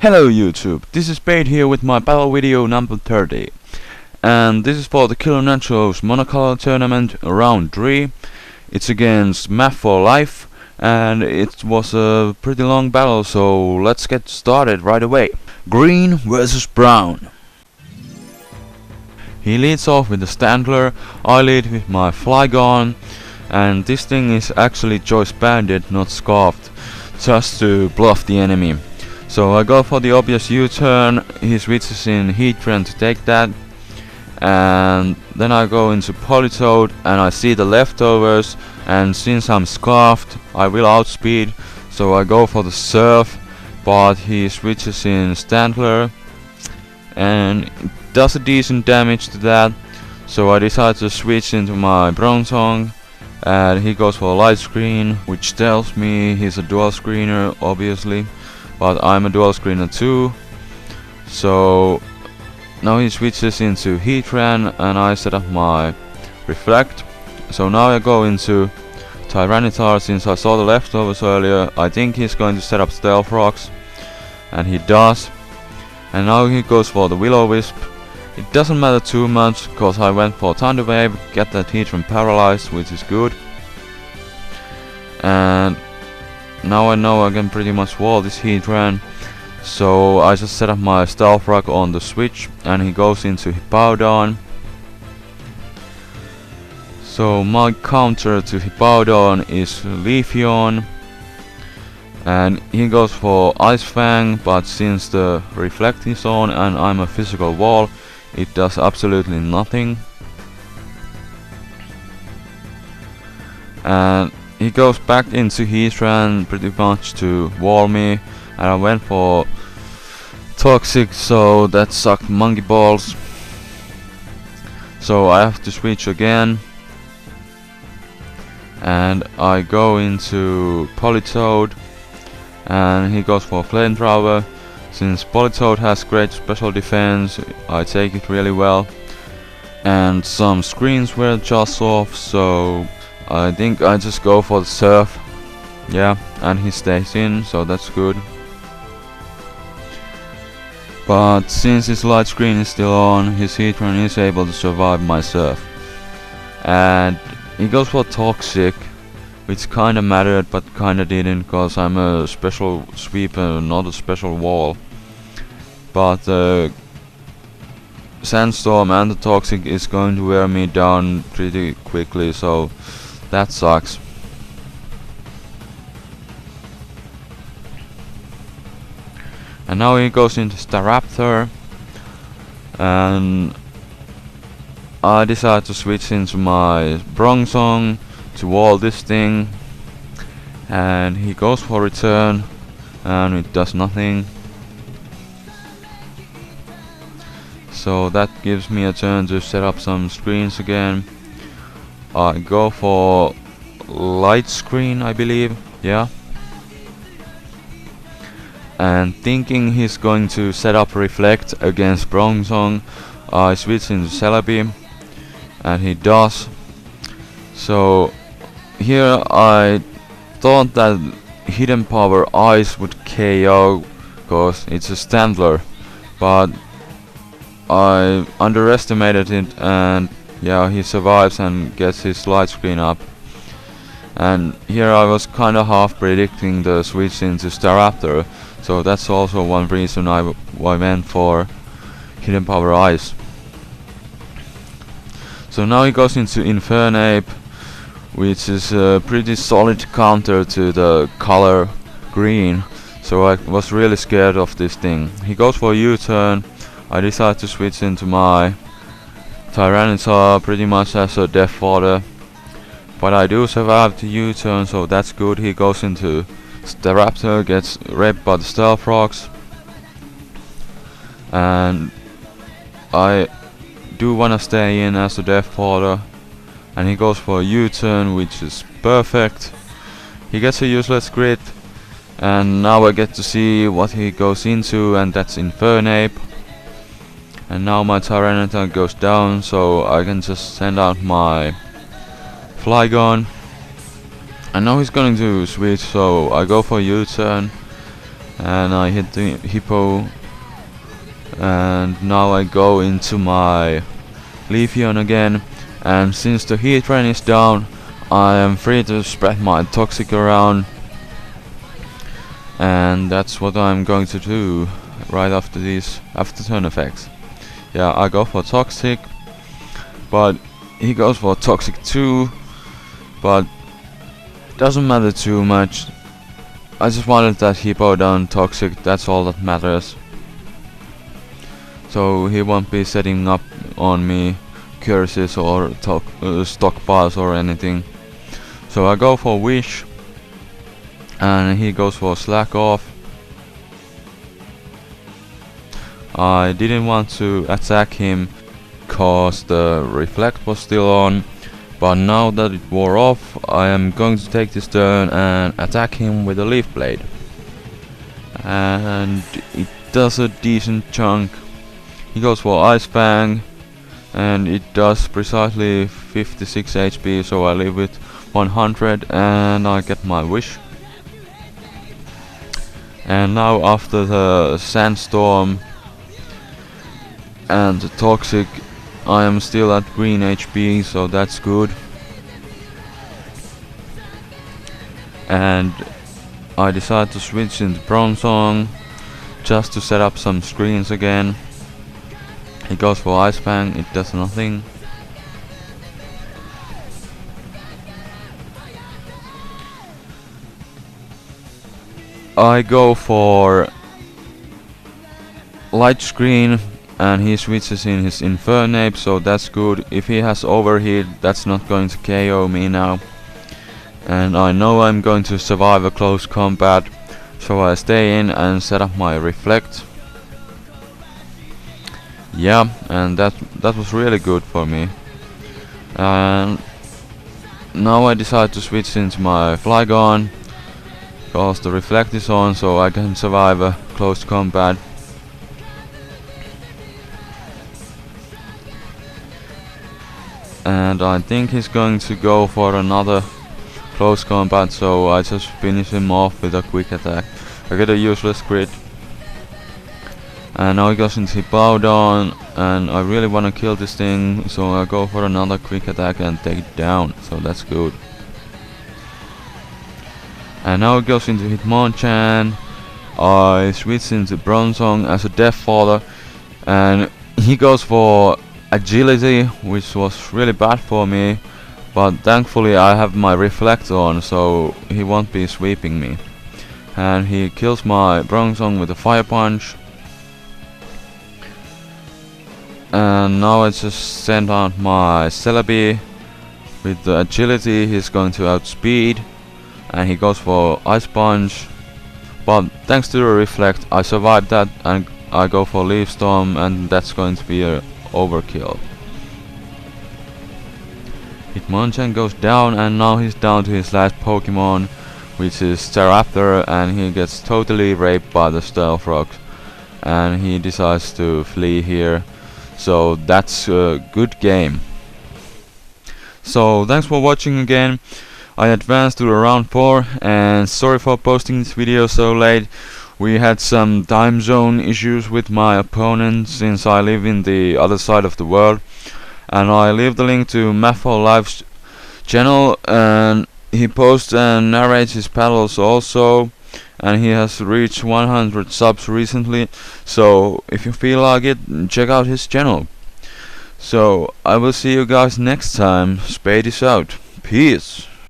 Hello YouTube, this is Bait here with my battle video number 30. And this is for the TheKillerNacho's Monocolor tournament round 3. It's against Maff4lyfe and it was a pretty long battle, so let's get started right away. Green versus brown. He leads off with the Standler, I lead with my Flygon, and this thing is actually Choice Bandit, not Scarfed, just to bluff the enemy. So I go for the obvious U-turn, he switches in Heatran to take that, and then I go into Politoed and I see the leftovers, and since I'm Scarfed I will outspeed, so I go for the Surf, but he switches in Standler and does a decent damage to that, so I decide to switch into my Bronzong, and he goes for a Light Screen, which tells me he's a dual screener obviously. But I'm a dual screener too, so now he switches into Heatran and I set up my Reflect. So now I go into Tyranitar. Since I saw the leftovers earlier, I think he's going to set up Stealth Rocks, and he does. And now he goes for the Will-O-Wisp. It doesn't matter too much, cause I went for Thunder Wave, get that Heatran paralyzed, which is good. And now I know I can pretty much wall this Heatran, so I just set up my Stealth Rock on the switch and he goes into Hippowdon. So my counter to Hippowdon is Leafeon, and he goes for Ice Fang, but since the Reflect is on and I'm a physical wall, it does absolutely nothing. And he goes back into Heatran pretty much to wall me, and I went for Toxic, so that sucked monkey balls. So I have to switch again, and I go into Politoed, and he goes for Flamethrower. Since Politoed has great special defense, I take it really well, and some screens were just off, so I think I just go for the Surf. Yeah, and he stays in, so that's good. But since his Light Screen is still on, his Heatran is able to survive my Surf. And he goes for Toxic, which kinda mattered but kinda didn't, cause I'm a special sweeper, not a special wall. But Sandstorm and the Toxic is going to wear me down pretty quickly, so that sucks. And now he goes into Staraptor, and I decide to switch into my Bronzong to wall this thing, and he goes for Return and it does nothing. So that gives me a turn to set up some screens again. I go for Light Screen, I believe, yeah. And thinking he's going to set up Reflect against Bronzong, I switch into Celebi, and he does. So here I thought that Hidden Power Ice would KO, cause it's a Standler, but I underestimated it, and yeah, he survives and gets his Light Screen up. And here I was kinda half predicting the switch into Staraptor, so that's also one reason I went for Hidden Power Ice. So now he goes into Infernape, which is a pretty solid counter to the color green, so I was really scared of this thing. He goes for a U-turn, I decide to switch into my Tyranitar pretty much as a death fodder, but I do survive the U-turn, so that's good. He goes into Staraptor, gets raped by the Stealth Rocks, and I do wanna stay in as a death fodder, and he goes for a U-turn, which is perfect. He gets a useless crit, and now I get to see what he goes into, and that's Infernape. And now my Tyranitar goes down, so I can just send out my Flygon. And now he's going to switch, so I go for U-turn, and I hit the hippo, and now I go into my Leafeon again, and since the heat train is down, I am free to spread my toxic around, and that's what I'm going to do right after turn effects. Yeah, I go for toxic, but he goes for toxic too, but doesn't matter too much. I just wanted that hippo down toxic, that's all that matters. So he won't be setting up on me curses or stockpiles or anything. So I go for wish, and he goes for slack off. I didn't want to attack him cause the reflect was still on, but now that it wore off, I am going to take this turn and attack him with a leaf blade, and it does a decent chunk. He goes for Ice Fang, and it does precisely 56 HP, so I leave with 100 and I get my wish. And now after the sandstorm and the toxic, I am still at green HP, so that's good. And I decide to switch into Bronzong just to set up some screens again. He goes for Ice Fang, it does nothing. I go for Light Screen, and he switches in his Infernape, so that's good. If he has Overheat, that's not going to KO me now. And I know I'm going to survive a close combat, so I stay in and set up my Reflect. Yeah, and that was really good for me. And now I decide to switch into my Flygon, cause the Reflect is on, so I can survive a close combat. And I think he's going to go for another close combat, so I just finish him off with a quick attack. I get a useless crit. And now he goes into Hippowdon, and I really want to kill this thing, so I go for another quick attack and take it down, so that's good. And now he goes into Hitmonchan. I switch into Bronzong as a Death Father, and he goes for Agility, which was really bad for me, but thankfully I have my Reflect on, so he won't be sweeping me. And he kills my Bronzong with a Fire Punch. And now I just send out my Celebi with the Agility. He's going to outspeed, and he goes for Ice Punch, but thanks to the Reflect I survived that, and I go for Leaf Storm, and that's going to be a overkill. Hitmonchan goes down, and now he's down to his last Pokemon, which is Staraptor, and he gets totally raped by the Stealth Rocks, and he decides to flee here. So that's a good game. So thanks for watching again. I advanced to round 4, and sorry for posting this video so late. We had some time zone issues with my opponent since I live in the other side of the world. And I leave the link to Maff4lyfe's channel, and he posts and narrates his battles also. And he has reached 100 subs recently, so if you feel like it, check out his channel. So I will see you guys next time. Spade is out. Peace.